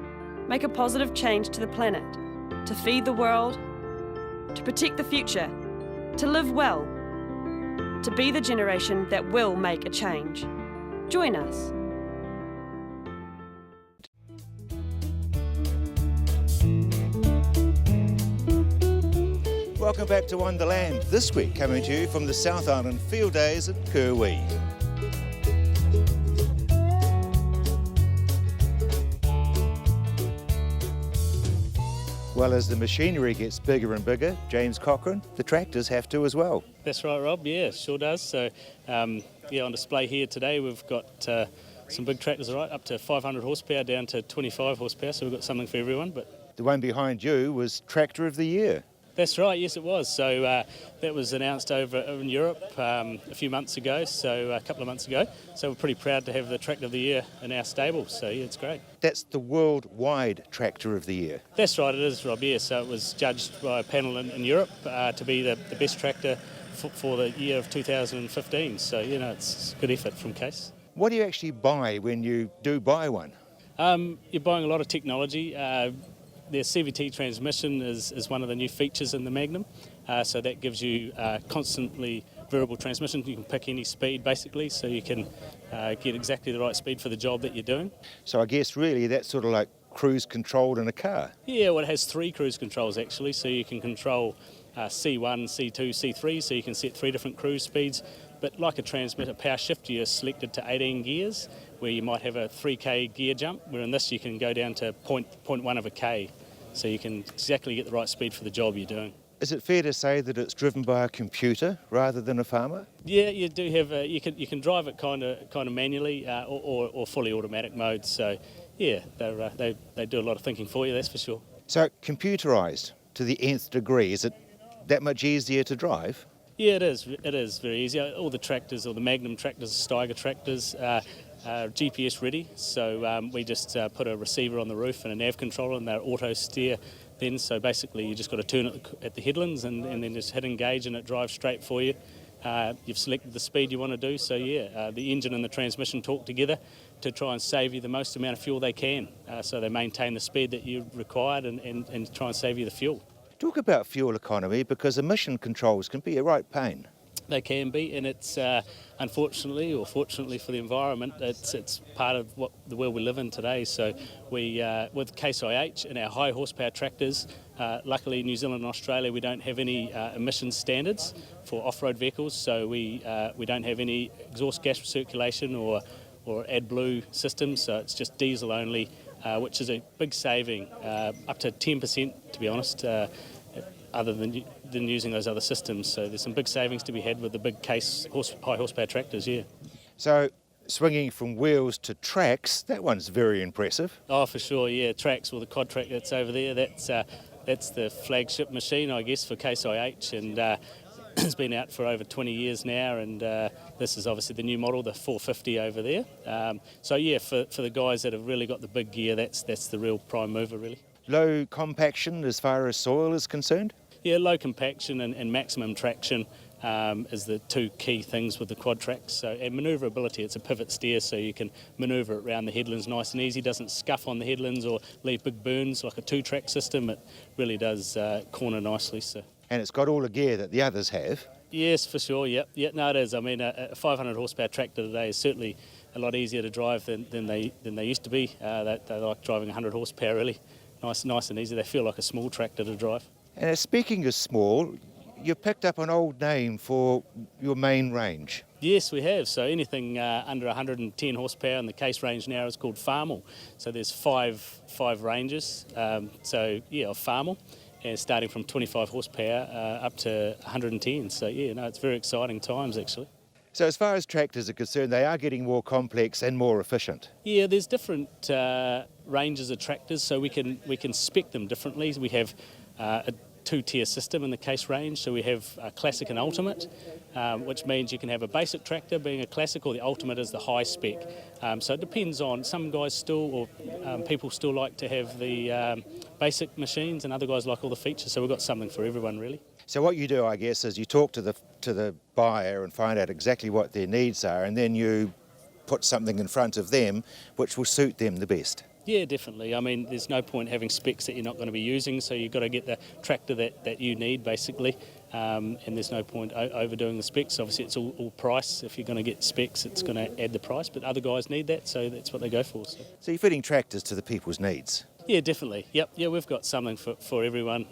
Speaker 5: make a positive change to the planet, to feed the world, to protect the future, to live well, to be the generation that will make a change. Join us.
Speaker 1: Welcome back to On the Land, this week coming to you from the South Island Field Days at Kirwee. Well, as the machinery gets bigger and bigger, James Cochrane, the tractors have to as well.
Speaker 14: That's right, Rob. Yeah, sure does. So, yeah, on display here today, we've got some big tractors, right, up to 500 horsepower down to 25 horsepower. So we've got something for everyone. But
Speaker 1: the one behind you was Tractor of the Year.
Speaker 14: That's right. Yes, it was. So that was announced over in Europe a few months ago. So a couple of months ago. So we're pretty proud to have the Tractor of the Year in our stable. So yeah, it's great.
Speaker 1: That's the worldwide Tractor of the Year.
Speaker 14: That's right. It is, Rob. Yeah. So it was judged by a panel in Europe to be the best tractor for the year of 2015. So it's good effort from Case.
Speaker 1: What do you actually buy when you do buy one?
Speaker 14: You're buying a lot of technology. The CVT transmission is one of the new features in the Magnum, so that gives you constantly variable transmission. You can pick any speed basically, so you can get exactly the right speed for the job that you're doing.
Speaker 1: So I guess really that's sort of like cruise control in a car.
Speaker 14: Yeah, well, it has 3 cruise controls actually, so you can control C1, C2, C3, so you can set 3 different cruise speeds. But like a transmitter power shift, you're selected to 18 gears, where you might have a 3k gear jump, where in this you can go down to 0.1 of a k, so you can exactly get the right speed for the job you're doing.
Speaker 1: Is it fair to say that it's driven by a computer rather than a farmer?
Speaker 14: Yeah, you do have you can drive it kind of manually or fully automatic mode. So yeah, they do a lot of thinking for you, that's for sure.
Speaker 1: So computerised to the nth degree, is it that much easier to drive?
Speaker 14: Yeah, it is. It is very easy. All the tractors, or the Magnum tractors, Steiger tractors, are GPS ready. So we just put a receiver on the roof and a nav controller, and they're auto steer then. So basically, you just got to turn it at the headlands and then just hit engage, and it drives straight for you. You've selected the speed you want to do. So yeah, the engine and the transmission talk together to try and save you the most amount of fuel they can. So they maintain the speed that you required and try and save you the fuel.
Speaker 1: Talk about fuel economy, because emission controls can be a right pain.
Speaker 14: They can be, and it's unfortunately or fortunately for the environment, it's part of the world we live in today. So we, with Case IH and our high horsepower tractors, luckily New Zealand and Australia, we don't have any emissions standards for off-road vehicles. So we don't have any exhaust gas recirculation or AdBlue systems. So it's just diesel only, which is a big saving, up to 10% to be honest. Other than using those other systems. So there's some big savings to be had with the big Case high horsepower tractors, yeah.
Speaker 1: So swinging from wheels to tracks, that one's very impressive.
Speaker 14: Oh, for sure, yeah. Tracks, well, the quad track that's over there, that's the flagship machine, I guess, for Case IH, and it's been out for over 20 years now, and this is obviously the new model, the 450 over there. So yeah, for the guys that have really got the big gear, that's the real prime mover, really.
Speaker 1: Low compaction as far as soil is concerned?
Speaker 14: Yeah, low compaction and maximum traction is the 2 key things with the quad tracks. So, and manoeuvrability, it's a pivot steer, so you can manoeuvre it around the headlands nice and easy. Doesn't scuff on the headlands or leave big burns like a 2-track system. It really does corner nicely. So.
Speaker 1: And it's got all the gear that the others have?
Speaker 14: Yes, for sure, yep. Yeah, no, it is. I mean, a 500 horsepower tractor today is certainly a lot easier to drive than they used to be. They like driving 100 horsepower, really. Nice and easy. They feel like a small tractor to drive.
Speaker 1: And speaking of small, you picked up an old name for your main range.
Speaker 14: Yes, we have. So anything under 110 horsepower in the Case range now is called Farmal. So there's five ranges. So yeah, of Farmal, and starting from 25 horsepower up to 110. So yeah, no, it's very exciting times actually.
Speaker 1: So as far as tractors are concerned, they are getting more complex and more efficient.
Speaker 14: Yeah, there's different ranges of tractors, so we can spec them differently. We have a 2-tier system in the Case range, so we have Classic and Ultimate, which means you can have a basic tractor being a Classic, or the Ultimate is the high spec. So it depends on, some guys still, or people still like to have the basic machines, and other guys like all the features, so we've got something for everyone really.
Speaker 1: So what you do, I guess, is you talk to the buyer and find out exactly what their needs are, and then you put something in front of them which will suit them the best.
Speaker 14: Yeah, definitely. I mean, there's no point having specs that you're not going to be using, so you've got to get the tractor that you need, basically, and there's no point overdoing the specs. Obviously, it's all price. If you're going to get specs, it's going to add the price, but other guys need that, so that's what they go for.
Speaker 1: So you're fitting tractors to the people's needs?
Speaker 14: Yeah, definitely. Yep. Yeah, we've got something for everyone.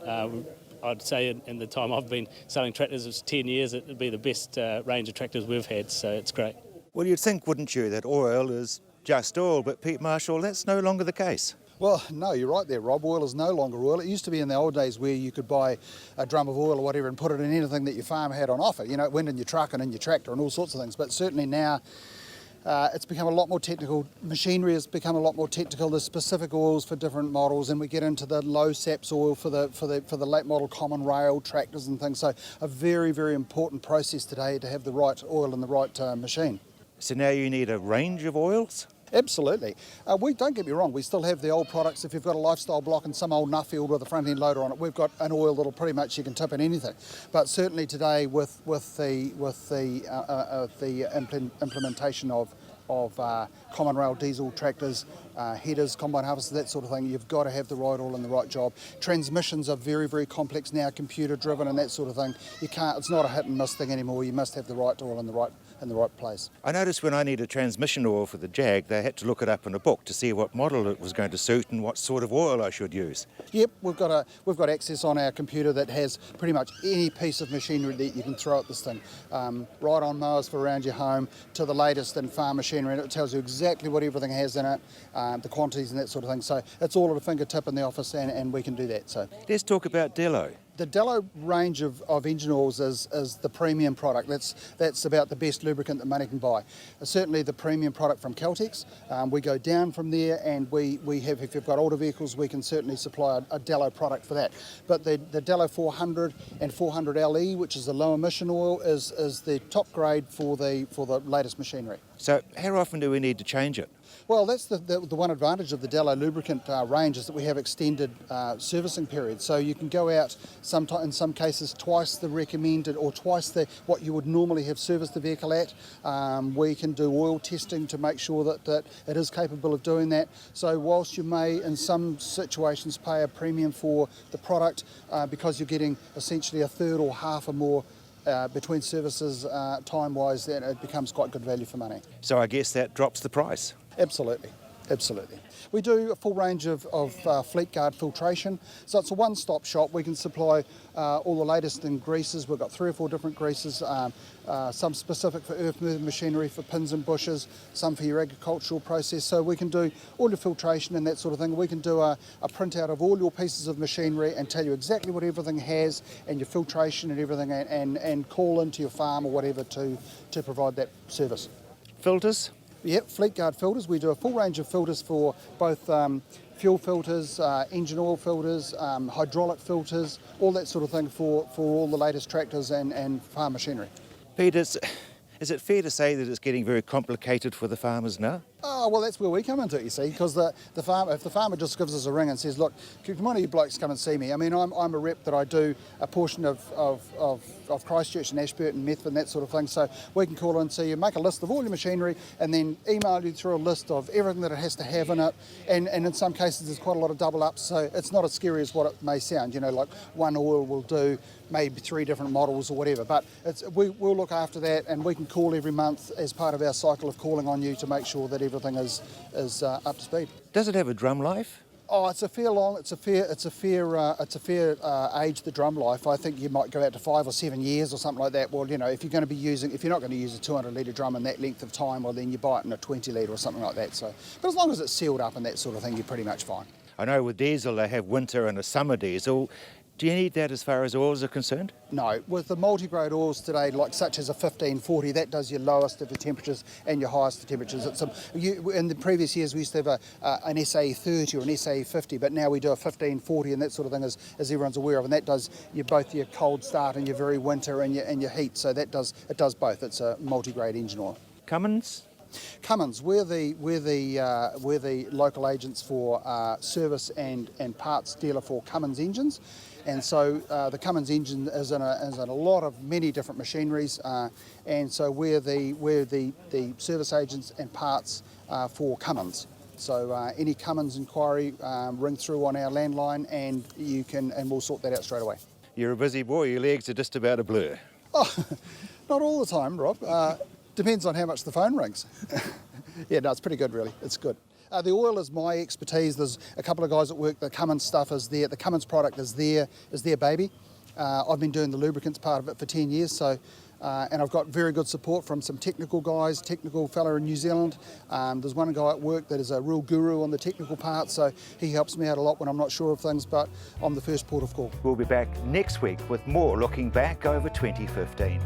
Speaker 14: I'd say in the time I've been selling tractors, it's 10 years, it would be the best range of tractors we've had, so it's great.
Speaker 1: Well, you'd think, wouldn't you, that oil is just oil, but Pete Marshall, that's no longer the case.
Speaker 16: Well, no, you're right there, Rob. Oil is no longer oil. It used to be in the old days where you could buy a drum of oil or whatever and put it in anything that your farmer had on offer. You know, it went in your truck and in your tractor and all sorts of things. But certainly now it's become a lot more technical. Machinery has become a lot more technical. There's specific oils for different models, and we get into the low SAPS oil for the late model common rail tractors and things. So a very, very important process today to have the right oil in the right machine.
Speaker 1: So now you need a range of oils?
Speaker 16: Absolutely. We don't get me wrong, we still have the old products. If you've got a lifestyle block and some old Nuffield with a front end loader on it, we've got an oil that'll pretty much you can tip in anything. But certainly today with the implementation of common rail diesel tractors, headers, combine harvesters, that sort of thing, you've got to have the right oil and the right job. Transmissions are very, very complex now, computer driven and that sort of thing. You can't. It's not a hit and miss thing anymore. You must have the right oil in the right place.
Speaker 1: I noticed when I needed transmission oil for the Jag, they had to look it up in a book to see what model it was going to suit and what sort of oil I should use.
Speaker 16: Yep, we've got access on our computer that has pretty much any piece of machinery that you can throw at this thing. Right on mowers for around your home to the latest in farm machinery, and it tells you exactly what everything has in it, the quantities and that sort of thing. So it's all at a fingertip in the office, and we can do that. So
Speaker 1: let's talk about Dello.
Speaker 16: The Dello range of engine oils is the premium product. That's about the best lubricant that money can buy. Certainly the premium product from Caltex. We go down from there, and we have, if you've got older vehicles, we can certainly supply a Dello product for that. But the Dello 400 and 400 LE, which is the low emission oil, is the top grade for the latest machinery.
Speaker 1: So how often do we need to change it?
Speaker 16: Well, that's the one advantage of the Dello lubricant range is that we have extended servicing periods. So you can go out in some cases twice the recommended or twice what you would normally have serviced the vehicle at. We can do oil testing to make sure that it is capable of doing that. So whilst you may in some situations pay a premium for the product because you're getting essentially a third or half or more between services time-wise, then it becomes quite good value for money.
Speaker 1: So I guess that drops the price.
Speaker 16: Absolutely, absolutely. We do a full range of Fleet Guard filtration, so it's a one-stop shop. We can supply all the latest in greases. We've got 3 or 4 different greases, some specific for earth-moving machinery, for pins and bushes, some for your agricultural process. So we can do all your filtration and that sort of thing. We can do a printout of all your pieces of machinery and tell you exactly what everything has and your filtration and everything, and call into your farm or whatever to provide that service.
Speaker 1: Filters?
Speaker 16: Yep, Fleet Guard filters. We do a full range of filters for both fuel filters, engine oil filters, hydraulic filters, all that sort of thing for all the latest tractors and farm machinery.
Speaker 1: Peter, is it fair to say that it's getting very complicated for the farmers now?
Speaker 16: Oh, well, that's where we come into it, you see, because if the farmer just gives us a ring and says, look, can one of you blokes come and see me? I mean, I'm a rep that I do a portion of Christchurch and Ashburton, Methven, that sort of thing, so we can call in and see you, make a list of all your machinery, and then email you through a list of everything that it has to have in it, and in some cases there's quite a lot of double ups, so it's not as scary as what it may sound, you know, like one oil will do maybe 3 different models or whatever, but we'll look after that, and we can call every month as part of our cycle of calling on you to make sure that everything is up to speed.
Speaker 1: Does it have a drum life?
Speaker 16: Oh, it's a fair age, the drum life. I think you might go out to 5 or 7 years or something like that. Well, you know, if you're not going to use a 200 litre drum in that length of time, well, then you buy it in a 20 litre or something like that. So, but as long as it's sealed up and that sort of thing, you're pretty much fine.
Speaker 1: I know with diesel they have winter and a summer diesel. Do you need that as far as oils are concerned?
Speaker 16: No. With the multi-grade oils today, like such as a 1540, that does your lowest of the temperatures and your highest of temperatures. In the previous years, we used to have an SA30 or an SA50, but now we do a 1540 and that sort of thing, as everyone's aware of, and that does both your cold start and your very winter and your heat. So it does both. It's a multi-grade engine oil.
Speaker 1: Cummins?
Speaker 16: Cummins, we're the local agents for service and parts dealer for Cummins engines, and so the Cummins engine is in a lot of many different machineries, and so we're the service agents and parts for Cummins. So any Cummins inquiry, ring through on our landline, and we'll sort that out straight away.
Speaker 1: You're a busy boy. Your legs are just about a blur.
Speaker 16: Oh, not all the time, Rob. Depends on how much the phone rings. Yeah, no, it's pretty good, really. It's good. The oil is my expertise. There's a couple of guys that work. The Cummins stuff is there. The Cummins product is their baby. I've been doing the lubricants part of it for 10 years, so and I've got very good support from some technical guys, technical fella in New Zealand. There's one guy at work that is a real guru on the technical part, so he helps me out a lot when I'm not sure of things, but I'm the first port of call.
Speaker 1: We'll be back next week with more looking back over 2015.